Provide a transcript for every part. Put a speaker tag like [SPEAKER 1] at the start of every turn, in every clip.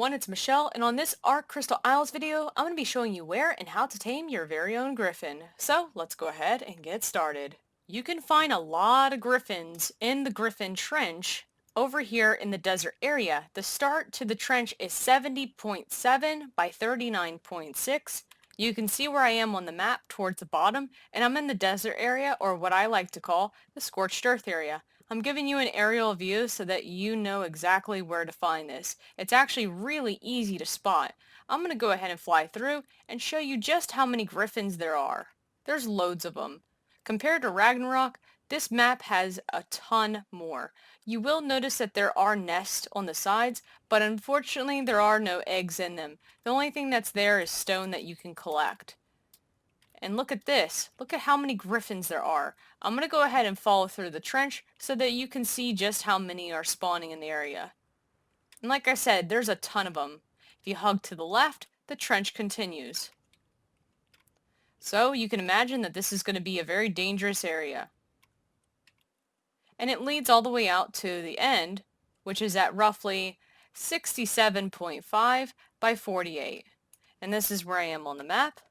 [SPEAKER 1] everyone, it's Michelle, and on this Ark Crystal Isles video, I'm going to be showing you where and how to tame your very own griffin. So let's go ahead and get started. You can find a lot of griffins in the Griffin Trench over here in the desert area. The start to the trench is 70.7 by 39.6. You can see where I am on the map towards the bottom, and I'm in the desert area, or what I like to call the scorched earth area. I'm giving you an aerial view so that you know exactly where to find this. It's actually really easy to spot. I'm going to go ahead and fly through and show you just how many griffins there are. There's loads of them. Compared to Ragnarok, this map has a ton more. You will notice that there are nests on the sides, but unfortunately there are no eggs in them. The only thing that's there is stone that you can collect. And look at this. Look at how many griffins there are. I'm going to go ahead and follow through the trench so that you can see just how many are spawning in the area. And like I said, there's a ton of them. If you hug to the left, the trench continues. So you can imagine that this is going to be a very dangerous area. And it leads all the way out to the end, which is at roughly 67.5 by 48. And this is where I am on the map.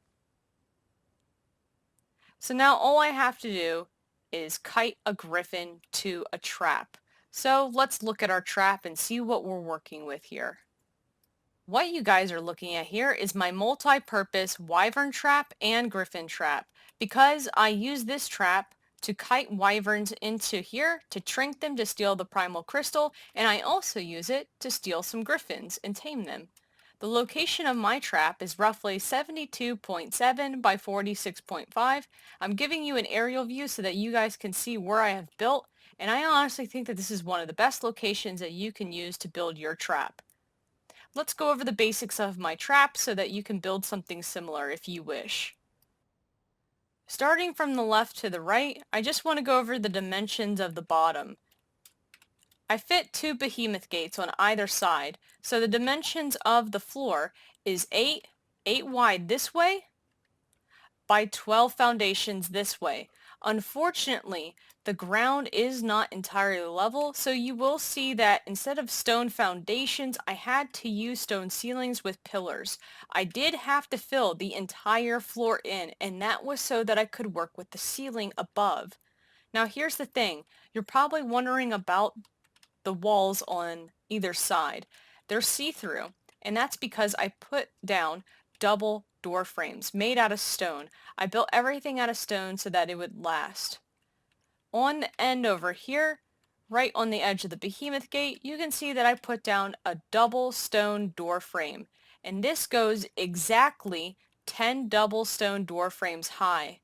[SPEAKER 1] So now all I have to do is kite a griffin to a trap. So let's look at our trap and see what we're working with here. What you guys are looking at here is my multi-purpose wyvern trap and griffin trap. Because I use this trap to kite wyverns into here to trink them to steal the primal crystal, and I also use it to steal some griffins and tame them. The location of my trap is roughly 72.7 by 46.5. I'm giving you an aerial view so that you guys can see where I have built, and I honestly think that this is one of the best locations that you can use to build your trap. Let's go over the basics of my trap so that you can build something similar if you wish. Starting from the left to the right, I just want to go over the dimensions of the bottom. I fit 2 behemoth gates on either side, so the dimensions of the floor is 8 wide this way by 12 foundations this way. Unfortunately, the ground is not entirely level, so you will see that instead of stone foundations, I had to use stone ceilings with pillars. I did have to fill the entire floor in, and that was so that I could work with the ceiling above. Now here's the thing, you're probably wondering about the walls on either side. They're see-through, and that's because I put down double door frames made out of stone. I built everything out of stone so that it would last. On the end over here, right on the edge of the behemoth gate, you can see that I put down a double stone door frame, and this goes exactly 10 double stone door frames high.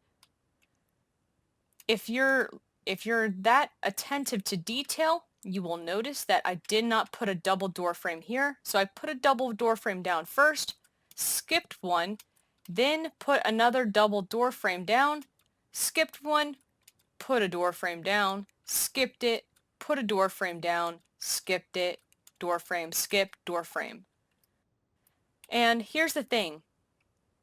[SPEAKER 1] If you're that attentive to detail, you will notice that I did not put a double door frame here. So I put a double door frame down first, skipped one, then put another double door frame down, skipped one, put a door frame down, skipped it, put a door frame down, skipped it, door frame, skip, door frame. And here's the thing.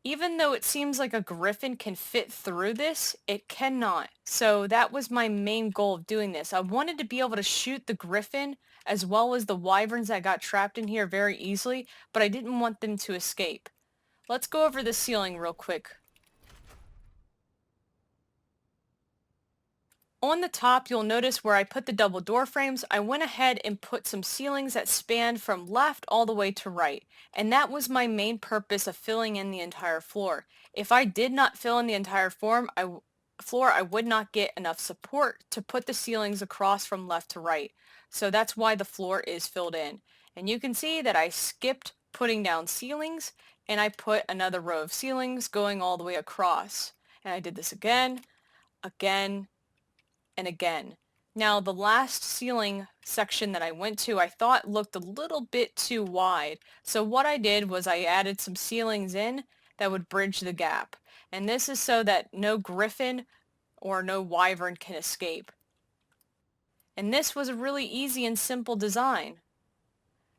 [SPEAKER 1] Even though it seems like a griffin can fit through this, it cannot. So that was my main goal of doing this. I wanted to be able to shoot the griffin as well as the wyverns that got trapped in here very easily, but I didn't want them to escape. Let's go over the ceiling real quick. On the top, you'll notice where I put the double door frames, I went ahead and put some ceilings that spanned from left all the way to right. And that was my main purpose of filling in the entire floor. If I did not fill in the entire floor, I would not get enough support to put the ceilings across from left to right. So that's why the floor is filled in. And you can see that I skipped putting down ceilings, and I put another row of ceilings going all the way across. And I did this again, and again. Now the last ceiling section that I went to I thought looked a little bit too wide, so what I did was I added some ceilings in that would bridge the gap, and this is so that no griffin or no wyvern can escape. And this was a really easy and simple design.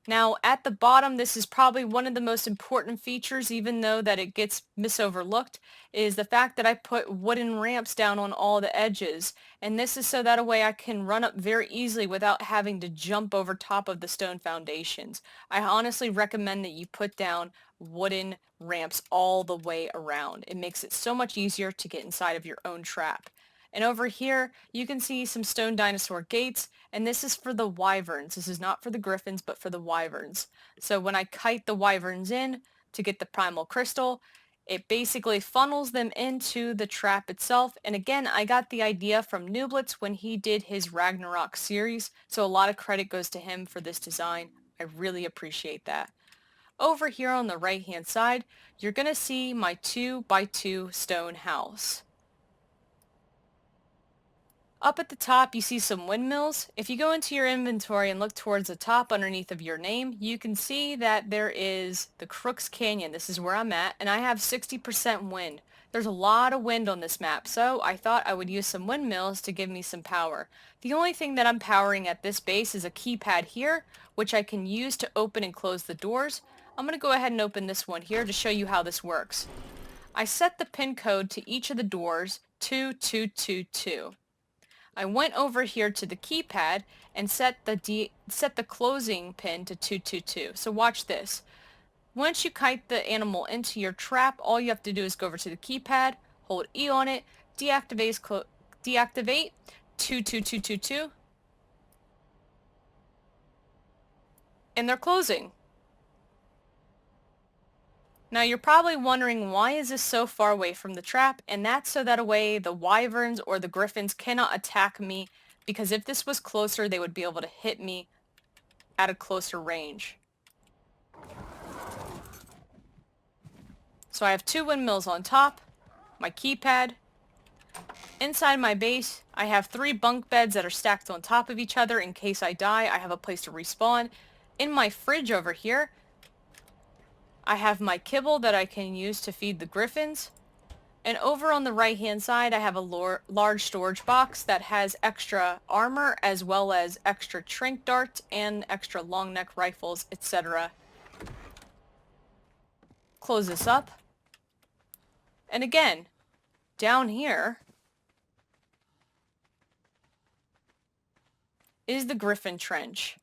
[SPEAKER 1] Now at the bottom, this is probably one of the most important features, even though that it gets misoverlooked, is the fact that I put wooden ramps down on all the edges. And this is so that a way I can run up very easily without having to jump over top of the stone foundations. I honestly recommend that you put down wooden ramps all the way around. It makes it so much easier to get inside of your own trap. And over here, you can see some stone dinosaur gates, and this is for the wyverns. This is not for the griffins, but for the wyverns. So when I kite the wyverns in to get the primal crystal, it basically funnels them into the trap itself. And again, I got the idea from Nooblets when he did his Ragnarok series, so a lot of credit goes to him for this design. I really appreciate that. Over here on the right hand side, you're going to see my 2x2 stone house. Up at the top, you see some windmills. If you go into your inventory and look towards the top underneath of your name, you can see that there is the Crooks Canyon. This is where I'm at, and I have 60% wind. There's a lot of wind on this map, so I thought I would use some windmills to give me some power. The only thing that I'm powering at this base is a keypad here, which I can use to open and close the doors. I'm going to go ahead and open this one here to show you how this works. I set the pin code to each of the doors 2222. I went over here to the keypad and set the closing pin to 222. So watch this. Once you kite the animal into your trap, all you have to do is go over to the keypad, hold E on it, deactivate 22222, and they're closing. Now you're probably wondering, why is this so far away from the trap? And that's so that a way the wyverns or the griffins cannot attack me, because if this was closer, they would be able to hit me at a closer range. So I have 2 windmills on top, my keypad. Inside my base, I have 3 bunk beds that are stacked on top of each other. In case I die, I have a place to respawn. In my fridge over here, I have my kibble that I can use to feed the griffins. And over on the right hand side, I have a large storage box that has extra armor as well as extra tranq darts and extra long neck rifles, etc. Close this up. And again, down here is the griffin trench.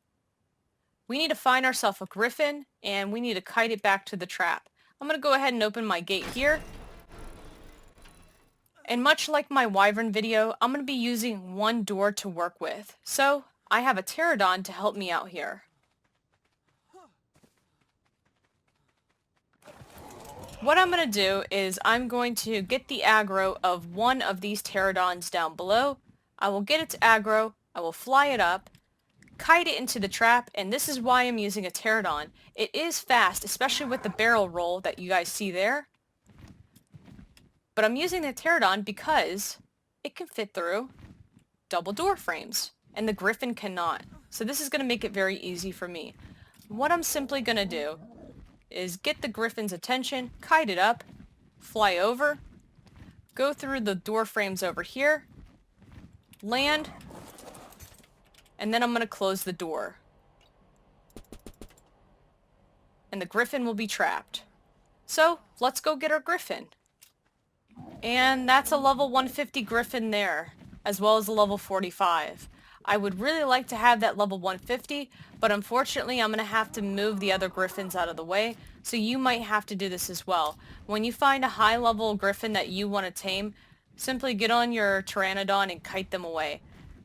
[SPEAKER 1] We need to find ourselves a griffin, and we need to kite it back to the trap. I'm going to go ahead and open my gate here. And much like my wyvern video, I'm going to be using one door to work with. So I have a pterodon to help me out here. What I'm going to do is I'm going to get the aggro of one of these pterodons down below. I will get its aggro, I will fly it up, kite it into the trap, and this is why I'm using a pterodon. It is fast, especially with the barrel roll that you guys see there. But I'm using the pterodon because it can fit through double door frames, and the griffin cannot. So this is going to make it very easy for me. What I'm simply going to do is get the griffin's attention, kite it up, fly over, go through the door frames over here, land, and then I'm going to close the door. And the griffin will be trapped. So, let's go get our griffin. And that's a level 150 griffin there, as well as a level 45. I would really like to have that level 150, but unfortunately I'm going to have to move the other griffins out of the way, so you might have to do this as well. When you find a high level griffin that you want to tame, simply get on your pteranodon and kite them away.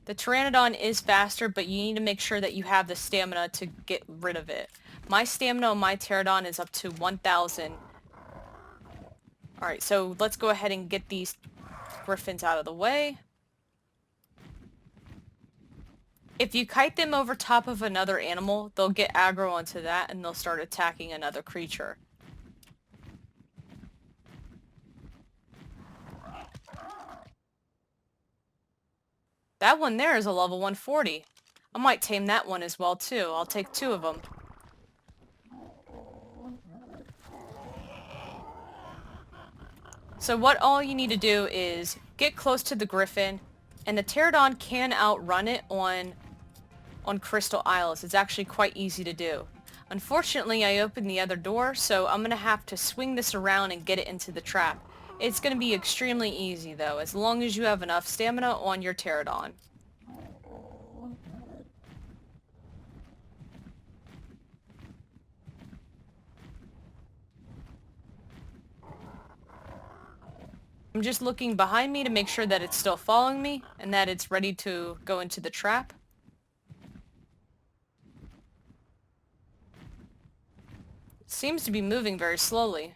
[SPEAKER 1] The pteranodon is faster, but you need to make sure that you have the stamina to get rid of it. My stamina on my pteranodon is up to 1,000. Alright, so let's go ahead and get these griffins out of the way. If you kite them over top of another animal, they'll get aggro onto that and they'll start attacking another creature. That one there is a level 140. I might tame that one as well too. I'll take 2 of them. So what all you need to do is get close to the griffin, and the pterodon can outrun it on Crystal Isles. It's actually quite easy to do. Unfortunately, I opened the other door, so I'm going to have to swing this around and get it into the trap. It's going to be extremely easy though, as long as you have enough stamina on your pterodon. I'm just looking behind me to make sure that it's still following me and that it's ready to go into the trap. It seems to be moving very slowly.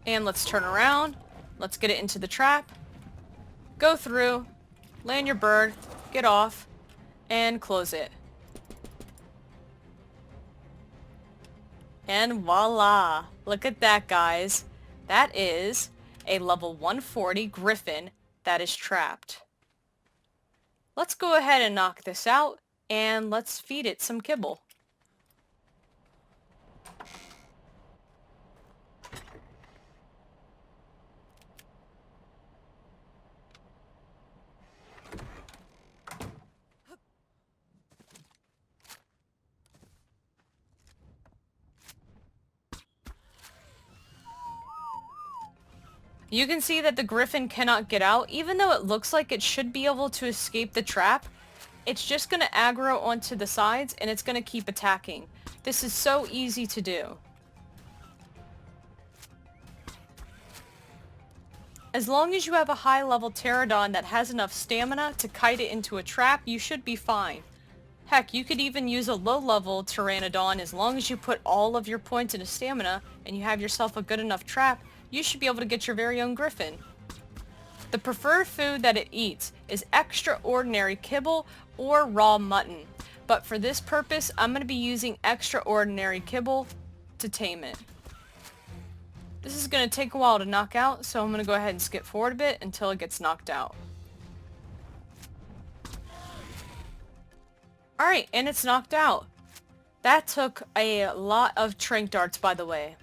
[SPEAKER 1] And let's turn around. Let's get it into the trap. Go through, land your bird, get off, and close it. And voila! Look at that, guys. That is a level 140 griffin that is trapped. Let's go ahead and knock this out, and let's feed it some kibble. You can see that the griffin cannot get out, even though it looks like it should be able to escape the trap. It's just going to aggro onto the sides and it's going to keep attacking. This is so easy to do. As long as you have a high level pterodon that has enough stamina to kite it into a trap, you should be fine. Heck, you could even use a low level pteranodon. As long as you put all of your points into stamina and you have yourself a good enough trap, you should be able to get your very own griffin. The preferred food that it eats is extraordinary kibble or raw mutton. But for this purpose, I'm going to be using extraordinary kibble to tame it. This is going to take a while to knock out, so I'm going to go ahead and skip forward a bit until it gets knocked out. Alright, and it's knocked out. That took a lot of tranq darts, by the way.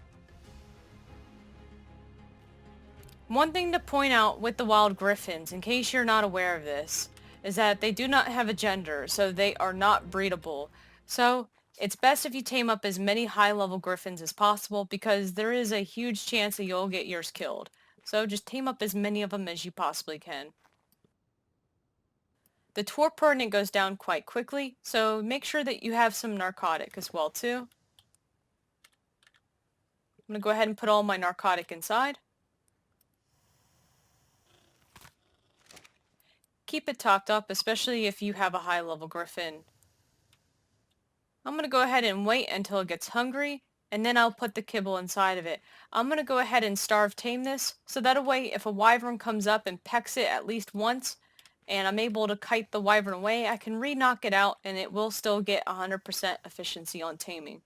[SPEAKER 1] One thing to point out with the wild griffins, in case you're not aware of this, is that they do not have a gender, so they are not breedable. So, it's best if you tame up as many high-level griffins as possible, because there is a huge chance that you'll get yours killed. So just tame up as many of them as you possibly can. The torp pertinent goes down quite quickly, so make sure that you have some narcotic as well too. I'm going to go ahead and put all my narcotic inside. Keep it topped up, especially if you have a high level griffin. I'm going to go ahead and wait until it gets hungry, and then I'll put the kibble inside of it. I'm going to go ahead and starve tame this, so that way if a wyvern comes up and pecks it at least once, and I'm able to kite the wyvern away, I can re-knock it out and it will still get 100% efficiency on taming.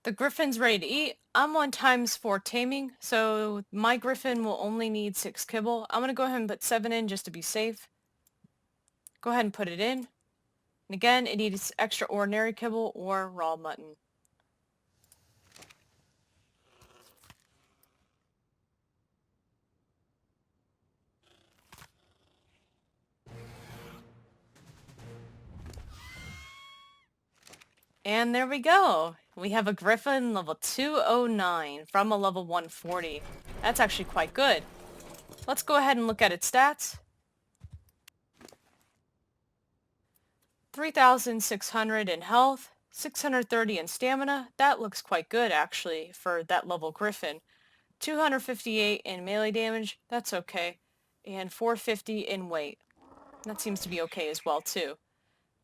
[SPEAKER 1] The griffin's ready to eat. I'm on ×4 taming, so my griffin will only need 6 kibble. I'm going to go ahead and put 7 in just to be safe. Go ahead and put it in. And again, it needs extraordinary kibble or raw mutton. And there we go. We have a griffin level 209 from a level 140. That's actually quite good. Let's go ahead and look at its stats. 3,600 in health, 630 in stamina. That looks quite good actually for that level griffin. 258 in melee damage. That's okay. And 450 in weight. That seems to be okay as well too.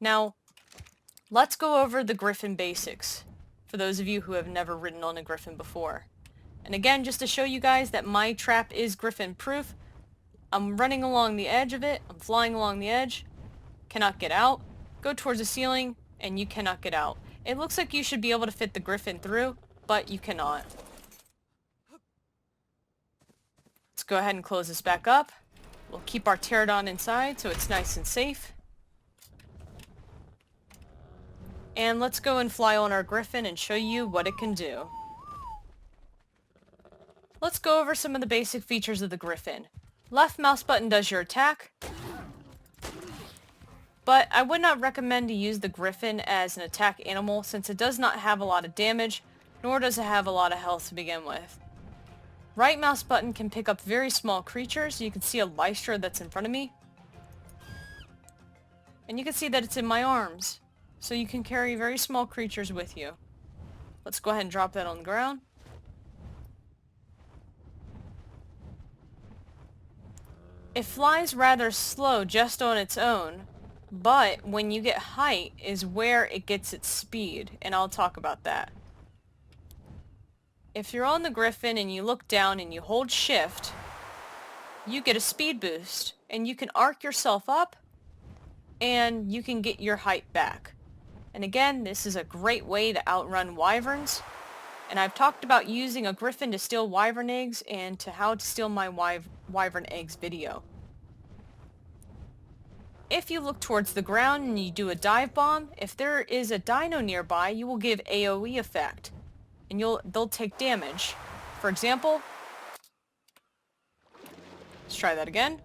[SPEAKER 1] Now, let's go over the griffin basics, for those of you who have never ridden on a griffin before. And again, just to show you guys that my trap is griffin proof, I'm running along the edge of it, I'm flying along the edge, cannot get out, go towards the ceiling, and you cannot get out. It looks like you should be able to fit the griffin through, but you cannot. Let's go ahead and close this back up. We'll keep our pterodon inside so it's nice and safe. And let's go and fly on our Griffin and show you what it can do. Let's go over some of the basic features of the Griffin. Left mouse button does your attack, but I would not recommend to use the Griffin as an attack animal since it does not have a lot of damage, nor does it have a lot of health to begin with. Right mouse button can pick up very small creatures. You can see a Lystra that's in front of me. And you can see that it's in my arms. So you can carry very small creatures with you. Let's go ahead and drop that on the ground. It flies rather slow just on its own, but when you get height is where it gets its speed, and I'll talk about that. If you're on the Griffin and you look down and you hold shift, you get a speed boost, and you can arc yourself up, and you can get your height back. And again, this is a great way to outrun wyverns, and I've talked about using a Griffin to steal wyvern eggs and to how to steal my wyvern eggs video. If you look towards the ground and you do a dive bomb, if there is a dino nearby, you will give AoE effect, and they'll take damage. For example, let's try that again.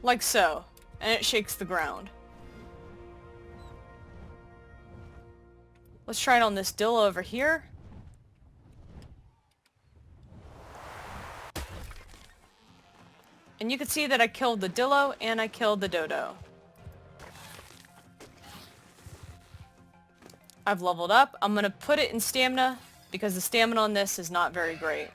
[SPEAKER 1] Like so, and it shakes the ground. Let's try it on this dillo over here. And you can see that I killed the dillo and I killed the dodo. I've leveled up. I'm going to put it in stamina because the stamina on this is not very great.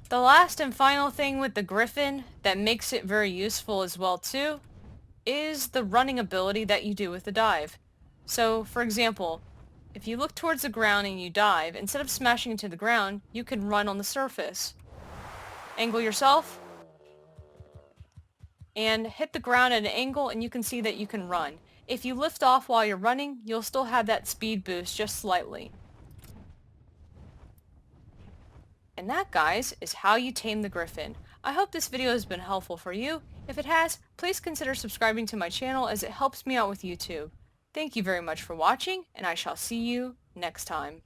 [SPEAKER 1] The last and final thing with the Griffin that makes it very useful as well too is the running ability that you do with the dive. So, for example, if you look towards the ground and you dive, instead of smashing into the ground, you can run on the surface. Angle yourself, and hit the ground at an angle, and you can see that you can run. If you lift off while you're running, you'll still have that speed boost just slightly. And that, guys, is how you tame the Griffin. I hope this video has been helpful for you. If it has, please consider subscribing to my channel as it helps me out with YouTube. Thank you very much for watching, and I shall see you next time.